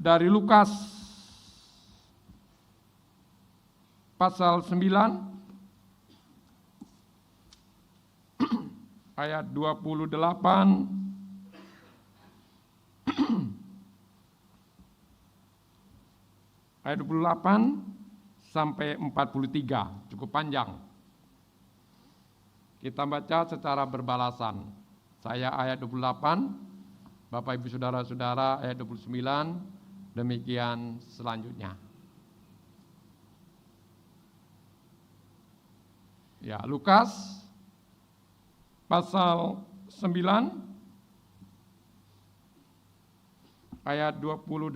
dari Lukas pasal 9 ayat 28 ayat 28 sampai 43, cukup panjang. Kita baca secara berbalasan. Saya ayat 28, Bapak Ibu Saudara-saudara ayat 29, demikian selanjutnya. Ya, Lukas pasal 9 ayat 28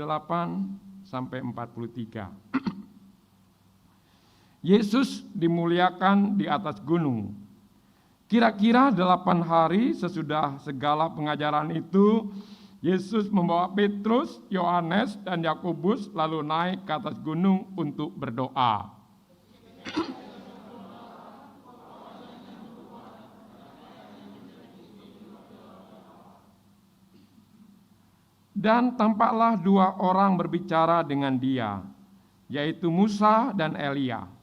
sampai 43. Yesus dimuliakan di atas gunung. Kira-kira 8 hari sesudah segala pengajaran itu, Yesus membawa Petrus, Yohanes, dan Yakobus lalu naik ke atas gunung untuk berdoa. Dan tampaklah 2 orang berbicara dengan dia, yaitu Musa dan Elia.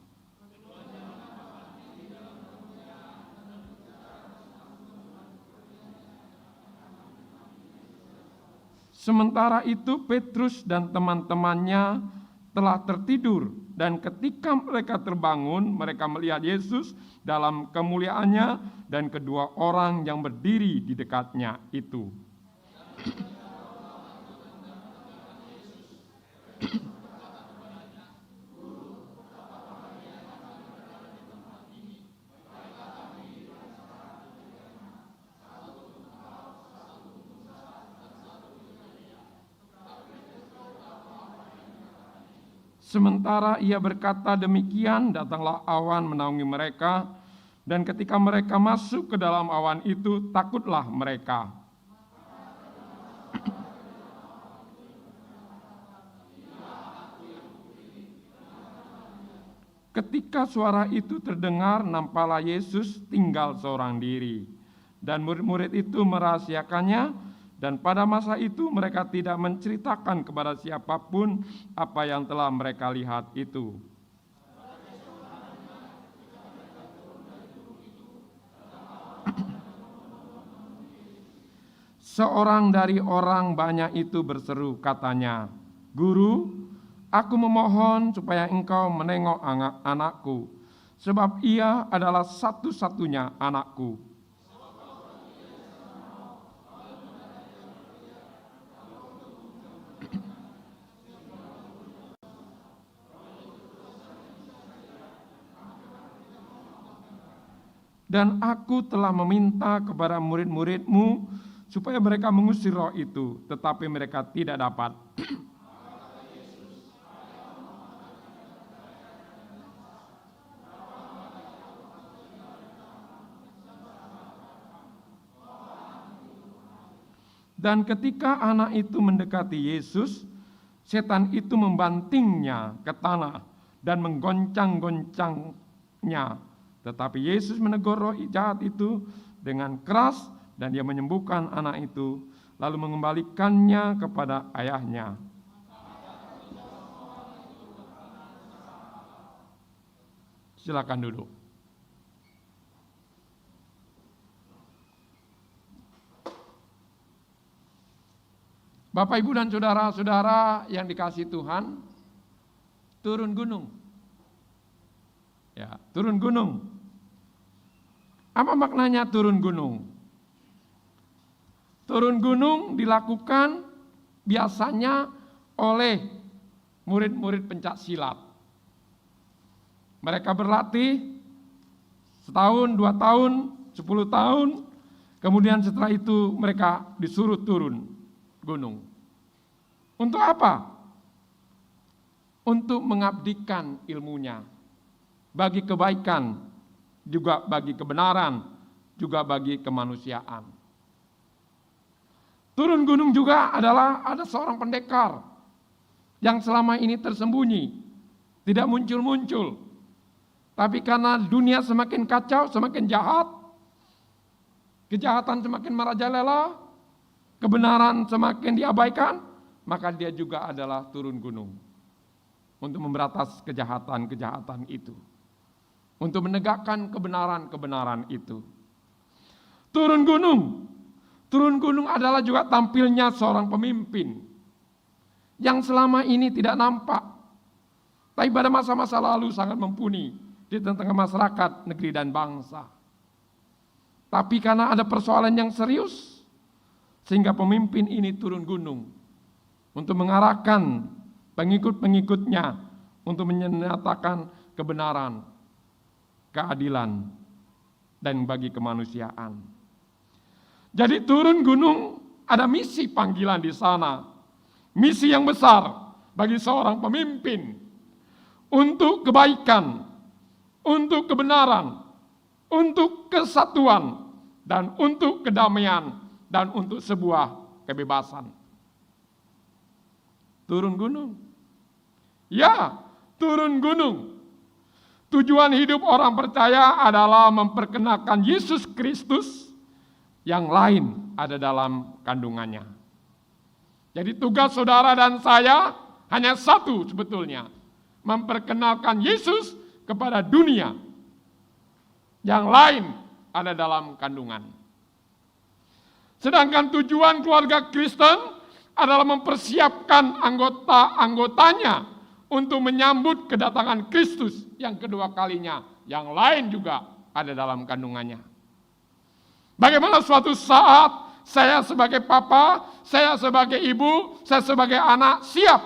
Sementara itu Petrus dan teman-temannya telah tertidur, dan ketika mereka terbangun, mereka melihat Yesus dalam kemuliaannya dan kedua orang yang berdiri di dekatnya itu. Sementara ia berkata demikian, datanglah awan menaungi mereka, dan ketika mereka masuk ke dalam awan itu, takutlah mereka. Ketika suara itu terdengar, nampaklah Yesus tinggal seorang diri, dan murid-murid itu merahasiakannya. Dan pada masa itu mereka tidak menceritakan kepada siapapun apa yang telah mereka lihat itu. Seorang dari orang banyak itu berseru, katanya, "Guru, aku memohon supaya engkau menengok anakku, sebab ia adalah satu-satunya anakku. Dan aku telah meminta kepada murid-muridmu supaya mereka mengusir roh itu, tetapi mereka tidak dapat." Dan ketika anak itu mendekati Yesus, setan itu membantingnya ke tanah dan menggoncang-goncangnya. Tetapi Yesus menegur roh jahat itu dengan keras, dan dia menyembuhkan anak itu, lalu mengembalikannya kepada ayahnya. Silakan duduk. Bapak, Ibu, dan saudara-saudara yang dikasihi Tuhan, turun gunung. Ya, turun gunung. Apa maknanya turun gunung? Turun gunung dilakukan biasanya oleh murid-murid pencak silat. Mereka berlatih setahun, 2 tahun, 10 tahun, kemudian setelah itu mereka disuruh turun gunung. Untuk apa? Untuk mengabdikan ilmunya, bagi kebaikan, juga bagi kebenaran, juga bagi kemanusiaan. Turun gunung juga adalah ada seorang pendekar yang selama ini tersembunyi, tidak muncul-muncul. Tapi karena dunia semakin kacau, semakin jahat, kejahatan semakin merajalela, kebenaran semakin diabaikan, maka dia juga adalah turun gunung untuk memberantas kejahatan-kejahatan itu, untuk menegakkan kebenaran-kebenaran itu. Turun gunung adalah juga tampilnya seorang pemimpin yang selama ini tidak nampak, tapi pada masa-masa lalu sangat mumpuni di tengah masyarakat, negeri dan bangsa. Tapi karena ada persoalan yang serius, sehingga pemimpin ini turun gunung untuk mengarahkan pengikut-pengikutnya untuk menyatakan kebenaran, keadilan, dan bagi kemanusiaan. Jadi turun gunung ada misi panggilan di sana, misi yang besar bagi seorang pemimpin untuk kebaikan, untuk kebenaran, untuk kesatuan, dan untuk kedamaian, dan untuk sebuah kebebasan. Turun gunung. Ya, turun gunung. Tujuan hidup orang percaya adalah memperkenalkan Yesus Kristus, yang lain ada dalam kandungannya. Jadi tugas saudara dan saya hanya satu sebetulnya, memperkenalkan Yesus kepada dunia, yang lain ada dalam kandungan. Sedangkan tujuan keluarga Kristen adalah mempersiapkan anggota-anggotanya untuk menyambut kedatangan Kristus yang kedua kalinya, yang lain juga ada dalam kandungannya. Bagaimana suatu saat saya sebagai papa, saya sebagai ibu, saya sebagai anak siap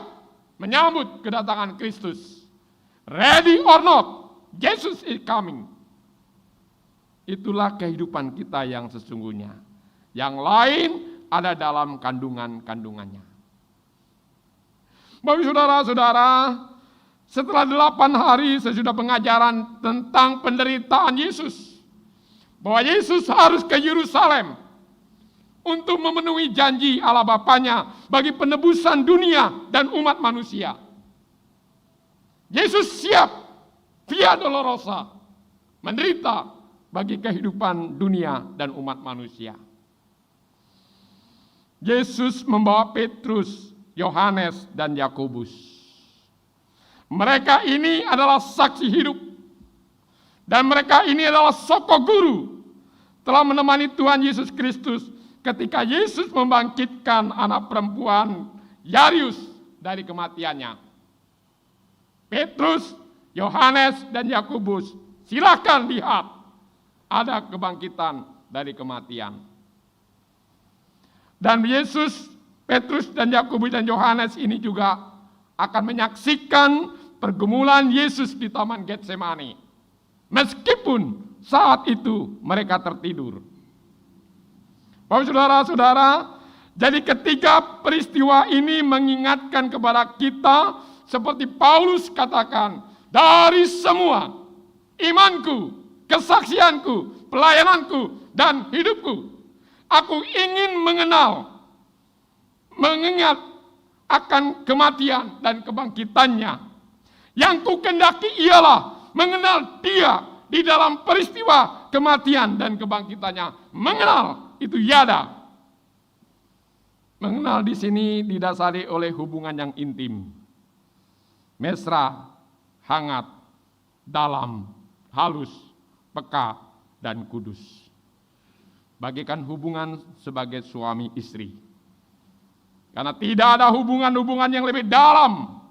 menyambut kedatangan Kristus. Ready or not, Jesus is coming. Itulah kehidupan kita yang sesungguhnya. Yang lain ada dalam kandungan-kandungannya. Bapak saudara-saudara, setelah 8 hari sesudah pengajaran tentang penderitaan Yesus, bahwa Yesus harus ke Yerusalem untuk memenuhi janji Allah Bapanya bagi penebusan dunia dan umat manusia. Yesus siap via dolorosa menderita bagi kehidupan dunia dan umat manusia. Yesus membawa Petrus, Yohanes, dan Yakobus. Mereka ini adalah saksi hidup, dan mereka ini adalah soko guru, telah menemani Tuhan Yesus Kristus ketika Yesus membangkitkan anak perempuan Yairus dari kematiannya. Petrus, Yohanes, dan Yakobus, silakan lihat, ada kebangkitan dari kematian. Dan Yesus, Petrus, dan Yakobus, dan Yohanes ini juga akan menyaksikan pergumulan Yesus di Taman Getsemani. Meskipun saat itu mereka tertidur. Bapak saudara-saudara, jadi ketiga peristiwa ini mengingatkan kepada kita, seperti Paulus katakan, dari semua imanku, kesaksianku, pelayananku, dan hidupku, aku ingin mengingat akan kematian dan kebangkitannya. Yang ku kendaki ialah mengenal Dia di dalam peristiwa kematian dan kebangkitannya. Mengenal itu yada. Mengenal di sini didasari oleh hubungan yang intim, mesra, hangat, dalam, halus, peka, dan kudus. Bagikan hubungan sebagai suami istri. Karena tidak ada hubungan-hubungan yang lebih dalam,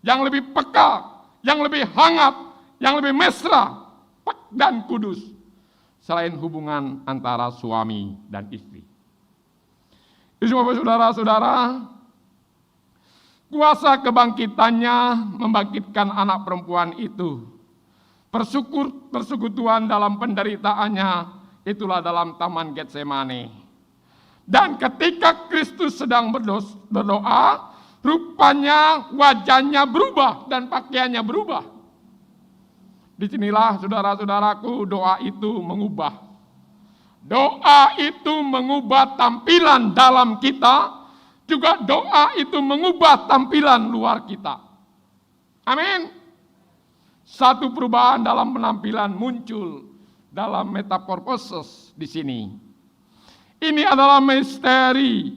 yang lebih peka, yang lebih hangat, yang lebih mesra, dan kudus, selain hubungan antara suami dan istri. Itu Bapak saudara-saudara, kuasa kebangkitannya membangkitkan anak perempuan itu. Persekutuan dalam penderitaannya itulah dalam Taman Getsemani. Dan ketika Kristus sedang berdoa, rupanya wajahnya berubah dan pakaiannya berubah. Disinilah saudara-saudaraku, doa itu mengubah. Doa itu mengubah tampilan dalam kita, juga doa itu mengubah tampilan luar kita. Amin. Satu perubahan dalam penampilan muncul dalam metamorfosis di sini. Ini adalah misteri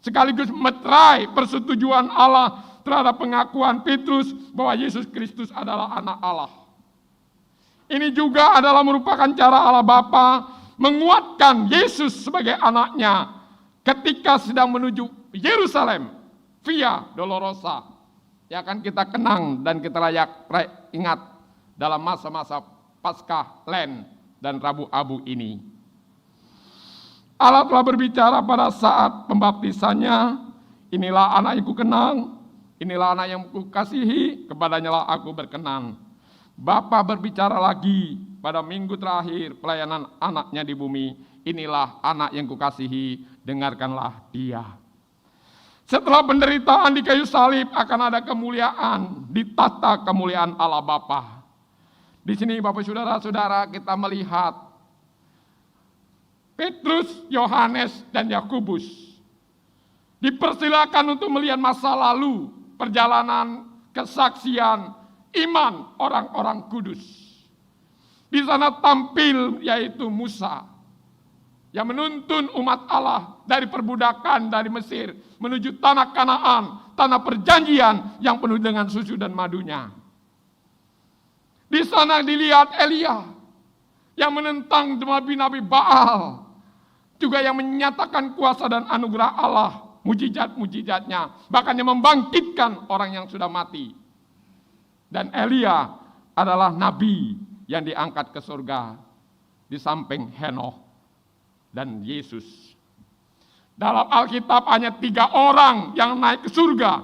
sekaligus meterai persetujuan Allah terhadap pengakuan Petrus bahwa Yesus Kristus adalah anak Allah. Ini juga adalah merupakan cara Allah Bapa menguatkan Yesus sebagai anaknya ketika sedang menuju Yerusalem via Dolorosa, yang akan kita kenang dan kita layak ingat dalam masa-masa Paskah, Lent, dan Rabu Abu ini. Allah telah berbicara pada saat pembaptisannya, inilah anak yang kukenal, inilah anak yang kukasihi, kepadanya lah aku berkenan. Bapa berbicara lagi pada minggu terakhir pelayanan anaknya di bumi, inilah anak yang kukasihi, dengarkanlah dia. Setelah penderitaan di kayu salib akan ada kemuliaan, ditata kemuliaan Allah Bapa. Di sini Bapak Saudara-saudara kita melihat Petrus, Yohanes, dan Yakobus dipersilakan untuk melihat masa lalu, perjalanan, kesaksian, iman orang-orang kudus. Di sana tampil yaitu Musa yang menuntun umat Allah dari perbudakan dari Mesir menuju tanah Kanaan, tanah perjanjian yang penuh dengan susu dan madunya. Di sana dilihat Elia yang menentang nabi-nabi Baal, juga yang menyatakan kuasa dan anugerah Allah, mujizat-mujizatnya, bahkan yang membangkitkan orang yang sudah mati. Dan Elia adalah nabi yang diangkat ke surga di samping Henokh dan Yesus. Dalam Alkitab hanya 3 orang yang naik ke surga,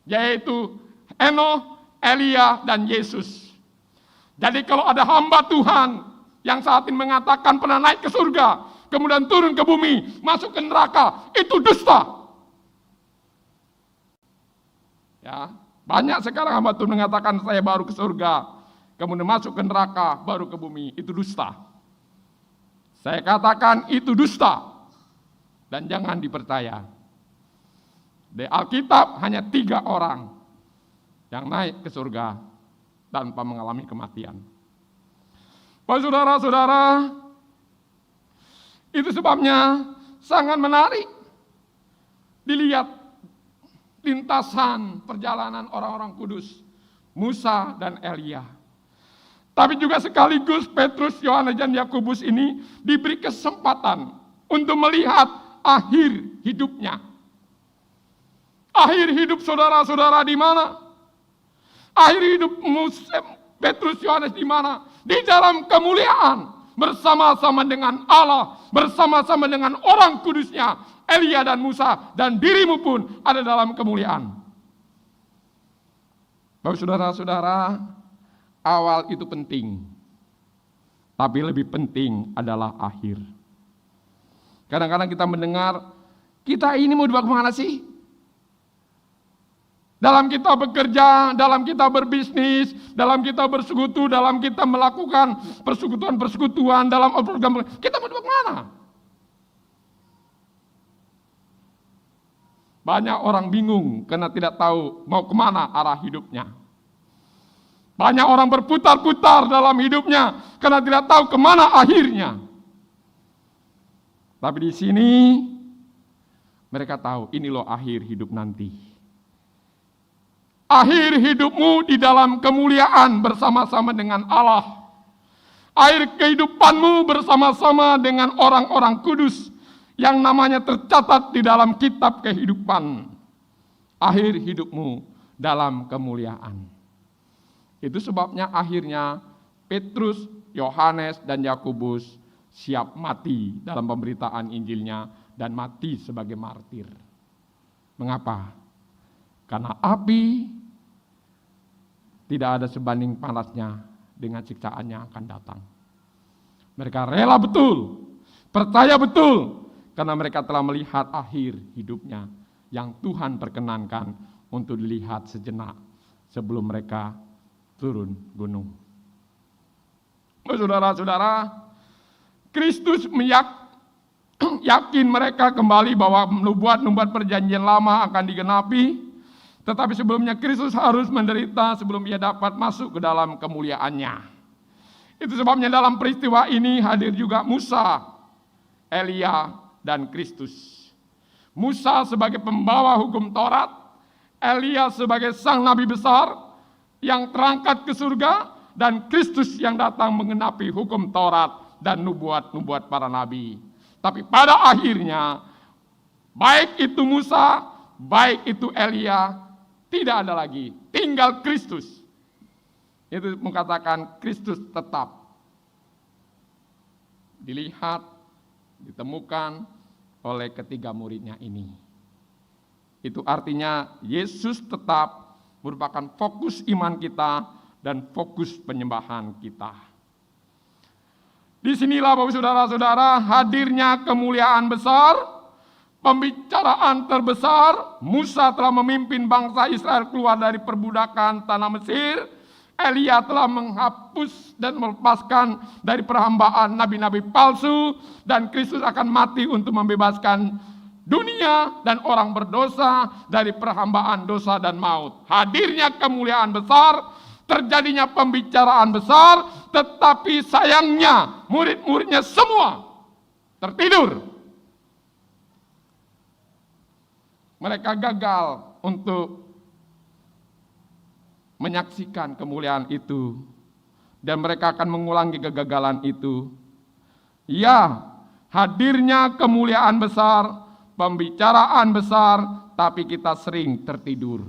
yaitu Henokh, Elia, dan Yesus. Jadi kalau ada hamba Tuhan yang saat ini mengatakan pernah naik ke surga, kemudian turun ke bumi, masuk ke neraka, itu dusta. Ya, banyak sekarang hamba Tuhan mengatakan saya baru ke surga, kemudian masuk ke neraka, baru ke bumi, itu dusta. Saya katakan itu dusta dan jangan dipercaya. Di Alkitab hanya 3 orang yang naik ke surga tanpa mengalami kematian. Bapak saudara-saudara, itu sebabnya sangat menarik dilihat lintasan perjalanan orang-orang kudus, Musa dan Elia. Tapi juga sekaligus Petrus, Yohanes, dan Yakobus ini diberi kesempatan untuk melihat akhir hidupnya. Akhir hidup saudara-saudara di mana? Akhir hidup Petrus, Yohanes di mana? Di dalam kemuliaan, bersama-sama dengan Allah, bersama-sama dengan orang kudusnya, Elia dan Musa, dan dirimu pun ada dalam kemuliaan. Bapak saudara-saudara, awal itu penting, tapi lebih penting adalah akhir. Kadang-kadang kita mendengar, kita ini mau dibawa kemana sih? Dalam kita bekerja, dalam kita berbisnis, dalam kita bersekutu, dalam kita melakukan persekutuan-persekutuan, dalam program, kita mau dibawa kemana? Banyak orang bingung karena tidak tahu mau kemana arah hidupnya. Banyak orang berputar-putar dalam hidupnya karena tidak tahu kemana akhirnya. Tapi di sini mereka tahu ini loh akhir hidup nanti. Akhir hidupmu di dalam kemuliaan bersama-sama dengan Allah. Akhir kehidupanmu bersama-sama dengan orang-orang kudus yang namanya tercatat di dalam kitab kehidupan. Akhir hidupmu dalam kemuliaan. Itu sebabnya akhirnya Petrus, Yohanes, dan Yakobus siap mati dalam pemberitaan Injilnya dan mati sebagai martir. Mengapa? Karena api tidak ada sebanding panasnya dengan siksaan yang akan datang. Mereka rela betul, percaya betul, karena mereka telah melihat akhir hidupnya yang Tuhan perkenankan untuk dilihat sejenak sebelum mereka turun gunung. Saudara-saudara, Kristus yakin mereka kembali bahwa nubuat-nubuat perjanjian lama akan digenapi. Tetapi sebelumnya Kristus harus menderita sebelum ia dapat masuk ke dalam kemuliaannya. Itu sebabnya dalam peristiwa ini hadir juga Musa, Elia, dan Kristus. Musa sebagai pembawa hukum Taurat, Elia sebagai sang nabi besar yang terangkat ke surga, dan Kristus yang datang menggenapi hukum Taurat dan nubuat-nubuat para nabi. Tapi pada akhirnya, baik itu Musa, baik itu Elia, tidak ada lagi, tinggal Kristus. Itu mengatakan Kristus tetap dilihat, ditemukan oleh ketiga muridnya ini. Itu artinya Yesus tetap merupakan fokus iman kita dan fokus penyembahan kita. Disinilah Bapak Saudara-saudara hadirnya kemuliaan besar, pembicaraan terbesar. Musa telah memimpin bangsa Israel keluar dari perbudakan tanah Mesir. Elia telah menghapus dan melepaskan dari perhambaan nabi-nabi palsu, dan Kristus akan mati untuk membebaskan dunia dan orang berdosa dari perhambaan dosa dan maut. Hadirnya kemuliaan besar, terjadinya pembicaraan besar, tetapi sayangnya murid-muridnya semua tertidur. Mereka gagal untuk menyaksikan kemuliaan itu, dan mereka akan mengulangi kegagalan itu. Ya, hadirnya kemuliaan besar, pembicaraan besar, tapi kita sering tertidur.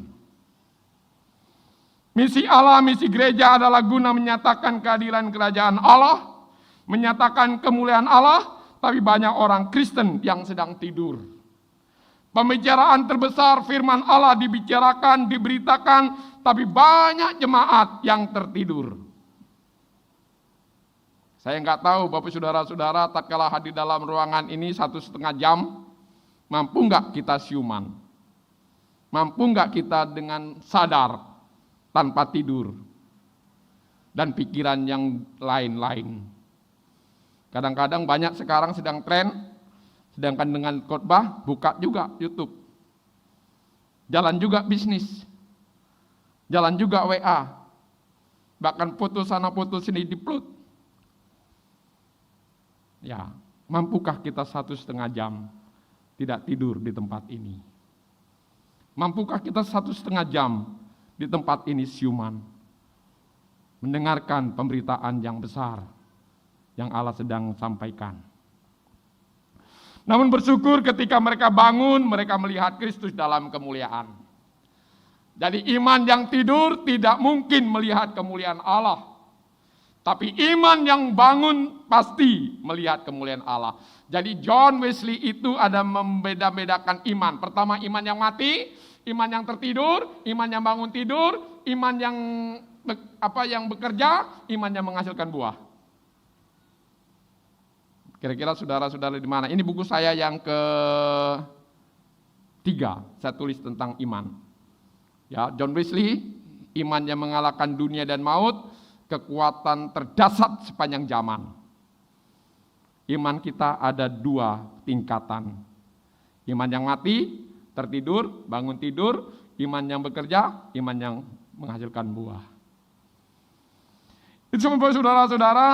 Misi Allah, misi gereja adalah guna menyatakan keadilan kerajaan Allah, menyatakan kemuliaan Allah, tapi banyak orang Kristen yang sedang tidur. Pembicaraan terbesar firman Allah dibicarakan, diberitakan, tapi banyak jemaat yang tertidur. Saya nggak tahu Bapak Saudara-saudara, tatkala hadir dalam ruangan ini 1,5 jam, mampu nggak kita siuman? Mampu nggak kita dengan sadar, tanpa tidur, dan pikiran yang lain-lain? Kadang-kadang banyak sekarang sedang tren, sedangkan dengan khotbah, buka juga YouTube. Jalan juga bisnis. Jalan juga WA. Bahkan foto sana foto sini di-upload. Ya, mampukah kita 1,5 jam tidak tidur di tempat ini? Mampukah kita 1,5 jam di tempat ini siuman, mendengarkan pemberitaan yang besar yang Allah sedang sampaikan? Namun bersyukur ketika mereka bangun, mereka melihat Kristus dalam kemuliaan. Jadi iman yang tidur tidak mungkin melihat kemuliaan Allah. Tapi iman yang bangun pasti melihat kemuliaan Allah. Jadi John Wesley itu ada membeda-bedakan iman. Pertama iman yang mati, iman yang tertidur, iman yang bangun tidur, iman yang bekerja, iman yang menghasilkan buah. Kira-kira saudara-saudara di mana? Ini buku saya yang ke-3, saya tulis tentang iman. Ya, John Wesley, iman yang mengalahkan dunia dan maut, kekuatan terdasar sepanjang zaman. Iman kita ada 2 tingkatan. Iman yang mati, tertidur, bangun tidur, iman yang bekerja, iman yang menghasilkan buah. Itu semua saudara-saudara.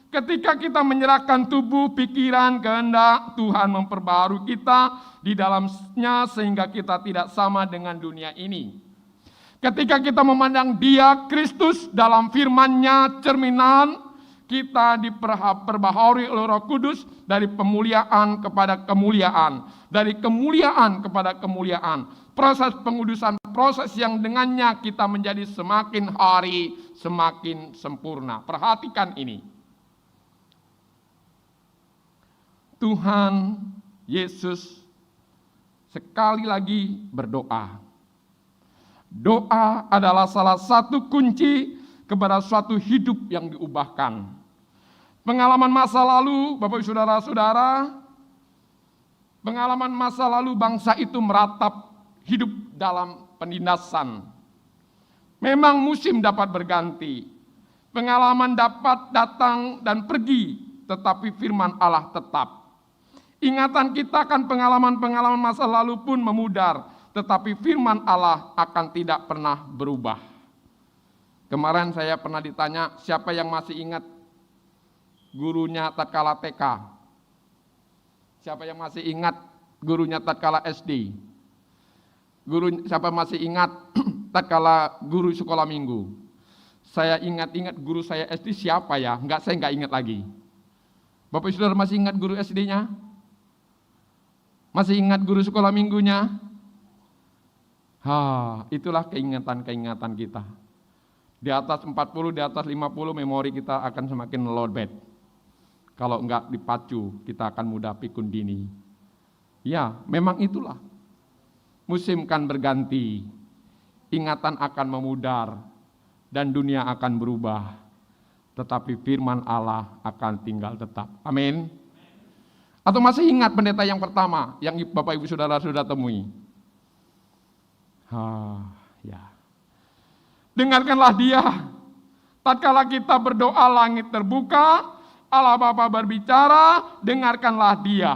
Ketika kita menyerahkan tubuh, pikiran, kehendak, Tuhan memperbarui kita di dalamnya sehingga kita tidak sama dengan dunia ini. Ketika kita memandang Dia, Kristus, dalam firman-Nya, cerminan, kita diperbaharui oleh Roh Kudus dari pemuliaan kepada kemuliaan, dari kemuliaan kepada kemuliaan. Proses pengudusan, proses yang dengannya kita menjadi semakin hari semakin sempurna. Perhatikan ini. Tuhan Yesus sekali lagi berdoa. Doa adalah salah satu kunci kepada suatu hidup yang diubahkan. Pengalaman masa lalu, Bapak Saudara-saudara, pengalaman masa lalu bangsa itu meratap hidup dalam penindasan. Memang musim dapat berganti, pengalaman dapat datang dan pergi, tetapi firman Allah tetap. Ingatan kita akan pengalaman-pengalaman masa lalu pun memudar, tetapi firman Allah akan tidak pernah berubah. Kemarin saya pernah ditanya, siapa yang masih ingat gurunya tatkala TK? Siapa yang masih ingat gurunya tatkala SD? Guru, siapa masih ingat tatkala guru sekolah minggu? Saya ingat-ingat guru saya SD siapa ya? Saya enggak ingat lagi. Bapak Saudara masih ingat guru SD-nya? Masih ingat guru sekolah minggunya? Itulah keingatan-keingatan kita. Di atas 40, di atas 50 memori kita akan semakin lowbat. Kalau enggak dipacu, kita akan mudah pikun dini. Ya, memang itulah. Musim kan berganti, ingatan akan memudar, dan dunia akan berubah. Tetapi firman Allah akan tinggal tetap. Amin. Atau masih ingat pendeta yang pertama, yang Bapak Ibu Saudara sudah temui? Ya. Dengarkanlah dia. Tatkala kita berdoa langit terbuka, Allah Bapa berbicara, dengarkanlah dia.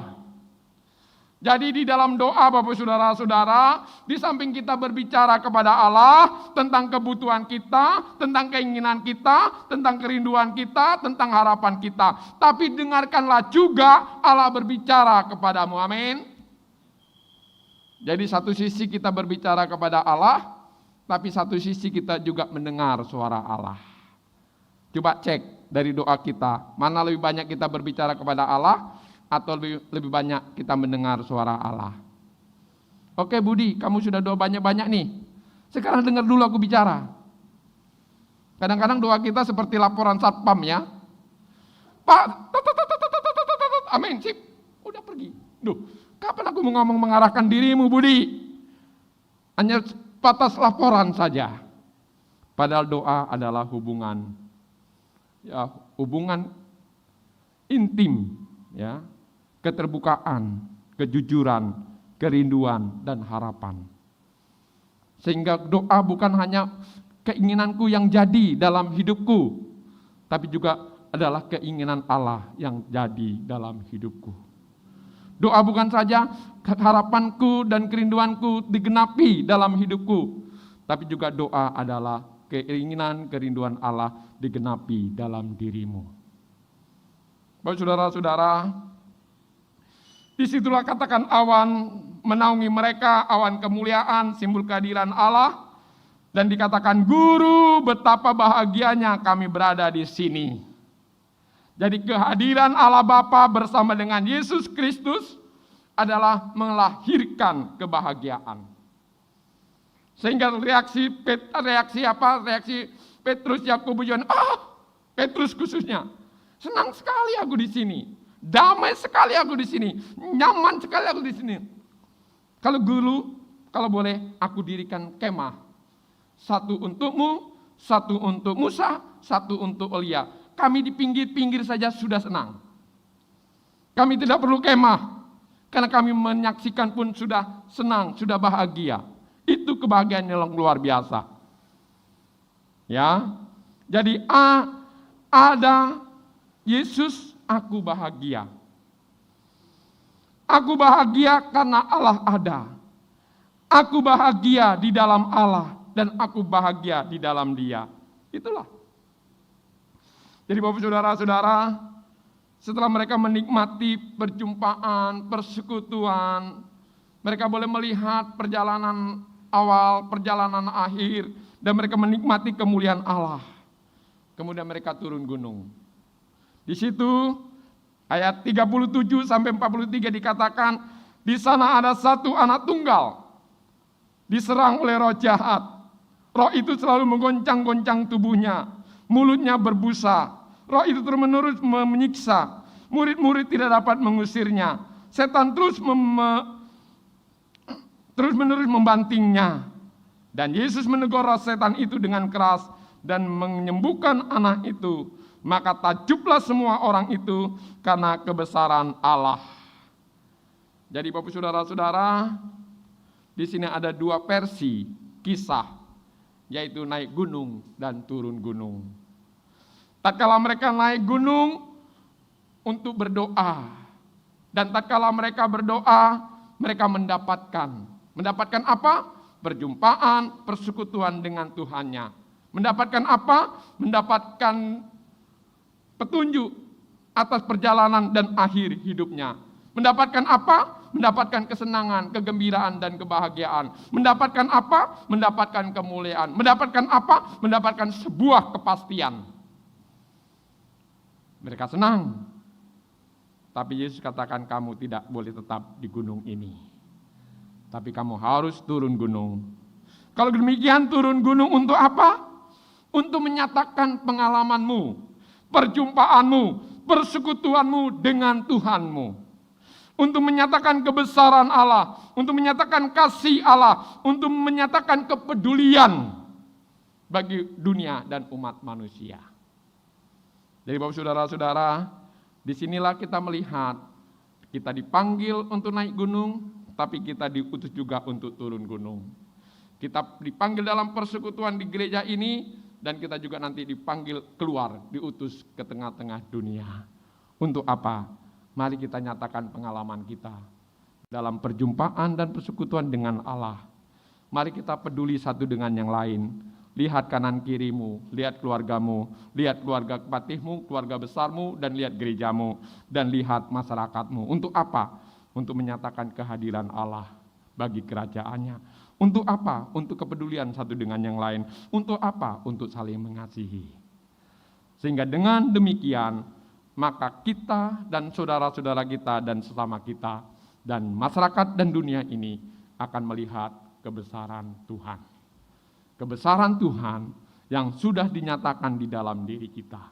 Jadi di dalam doa Bapak Saudara-saudara, di samping kita berbicara kepada Allah tentang kebutuhan kita, tentang keinginan kita, tentang kerinduan kita, tentang harapan kita. Tapi dengarkanlah juga Allah berbicara kepadamu, amin. Jadi satu sisi kita berbicara kepada Allah, tapi satu sisi kita juga mendengar suara Allah. Coba cek dari doa kita, mana lebih banyak kita berbicara kepada Allah, atau lebih banyak kita mendengar suara Allah. Oke Budi, kamu sudah doa banyak-banyak nih. Sekarang dengar dulu aku bicara. Kadang-kadang doa kita seperti laporan satpam ya. Pak, amin, sip, udah pergi. Duh, kapan aku mau ngomong mengarahkan dirimu Budi? Hanya batas laporan saja. Padahal doa adalah hubungan. Ya, hubungan intim, ya. Keterbukaan, kejujuran, kerinduan, dan harapan. Sehingga doa bukan hanya keinginanku yang jadi dalam hidupku, tapi juga adalah keinginan Allah yang jadi dalam hidupku. Doa bukan saja harapanku dan kerinduanku digenapi dalam hidupku, tapi juga doa adalah keinginan, kerinduan Allah digenapi dalam dirimu. Bapak saudara-saudara, disitulah katakan awan menaungi mereka, awan kemuliaan, simbol kehadiran Allah. Dan dikatakan, Guru, betapa bahagianya kami berada di sini. Jadi kehadiran Allah Bapa bersama dengan Yesus Kristus adalah melahirkan kebahagiaan. Sehingga reaksi Petrus, Yakobus, Yohanes, Petrus khususnya, senang sekali aku di sini. Damai sekali aku di sini, nyaman sekali aku di sini. Kalau Guru, kalau boleh aku dirikan kemah. Satu untukmu, satu untuk Musa, satu untuk Elia. Kami di pinggir-pinggir saja sudah senang. Kami tidak perlu kemah, karena kami menyaksikan pun sudah senang, sudah bahagia. Itu kebahagiaan yang luar biasa. Ya, jadi ada Yesus, aku bahagia. Aku bahagia karena Allah ada. Aku bahagia di dalam Allah dan aku bahagia di dalam Dia. Itulah. Jadi Bapak saudara-saudara, setelah mereka menikmati perjumpaan, persekutuan, mereka boleh melihat perjalanan awal, perjalanan akhir, dan mereka menikmati kemuliaan Allah. Kemudian mereka turun gunung. Di situ ayat 37 sampai 43 dikatakan, di sana ada satu anak tunggal diserang oleh roh jahat. Roh itu selalu menggoncang-goncang tubuhnya, mulutnya berbusa. Roh itu terus-menerus menyiksa. Murid-murid tidak dapat mengusirnya. Setan terus-menerus membantingnya. Dan Yesus menegur roh setan itu dengan keras dan menyembuhkan anak itu. Maka takjublah semua orang itu karena kebesaran Allah. Jadi Bapak saudara-saudara, di sini ada dua versi kisah, yaitu naik gunung dan turun gunung. Tatkala mereka naik gunung untuk berdoa, dan tatkala mereka berdoa, mereka mendapatkan apa? Perjumpaan, persekutuan dengan Tuhannya. Mendapatkan apa? Mendapatkan petunjuk atas perjalanan dan akhir hidupnya. Mendapatkan apa? Mendapatkan kesenangan, kegembiraan, dan kebahagiaan. Mendapatkan apa? Mendapatkan kemuliaan. Mendapatkan apa? Mendapatkan sebuah kepastian. Mereka senang. Tapi Yesus katakan kamu tidak boleh tetap di gunung ini. Tapi kamu harus turun gunung. Kalau demikian turun gunung untuk apa? Untuk menyatakan pengalamanmu, perjumpaanmu, persekutuanmu dengan Tuhanmu. Untuk menyatakan kebesaran Allah, untuk menyatakan kasih Allah, untuk menyatakan kepedulian bagi dunia dan umat manusia. Jadi Bapak saudara-saudara, disinilah kita melihat, kita dipanggil untuk naik gunung, tapi kita diutus juga untuk turun gunung. Kita dipanggil dalam persekutuan di gereja ini, dan kita juga nanti dipanggil keluar, diutus ke tengah-tengah dunia. Untuk apa? Mari kita nyatakan pengalaman kita dalam perjumpaan dan persekutuan dengan Allah. Mari kita peduli satu dengan yang lain. Lihat kanan kirimu, lihat keluargamu, lihat keluarga kepatihmu, keluarga besarmu, dan lihat gerejamu, dan lihat masyarakatmu. Untuk apa? Untuk menyatakan kehadiran Allah bagi kerajaannya. Untuk apa? Untuk kepedulian satu dengan yang lain. Untuk apa? Untuk saling mengasihi. Sehingga dengan demikian, maka kita dan saudara-saudara kita dan sesama kita dan masyarakat dan dunia ini akan melihat kebesaran Tuhan. Kebesaran Tuhan yang sudah dinyatakan di dalam diri kita.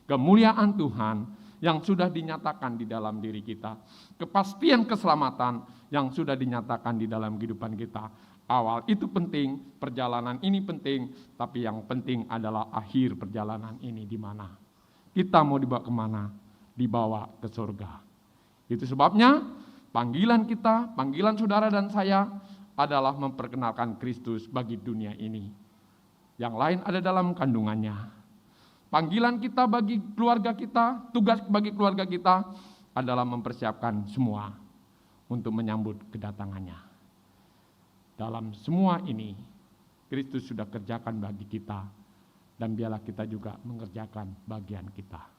Kemuliaan Tuhan yang sudah dinyatakan di dalam diri kita. Kepastian keselamatan yang sudah dinyatakan di dalam kehidupan kita. Awal itu penting, perjalanan ini penting, tapi yang penting adalah akhir perjalanan ini di mana. Kita mau dibawa kemana? Dibawa ke surga. Itu sebabnya panggilan kita, panggilan saudara dan saya adalah memperkenalkan Kristus bagi dunia ini. Yang lain ada dalam kandungannya. Panggilan kita bagi keluarga kita, tugas bagi keluarga kita adalah mempersiapkan semua untuk menyambut kedatangannya. Dalam semua ini, Kristus sudah kerjakan bagi kita, dan biarlah kita juga mengerjakan bagian kita.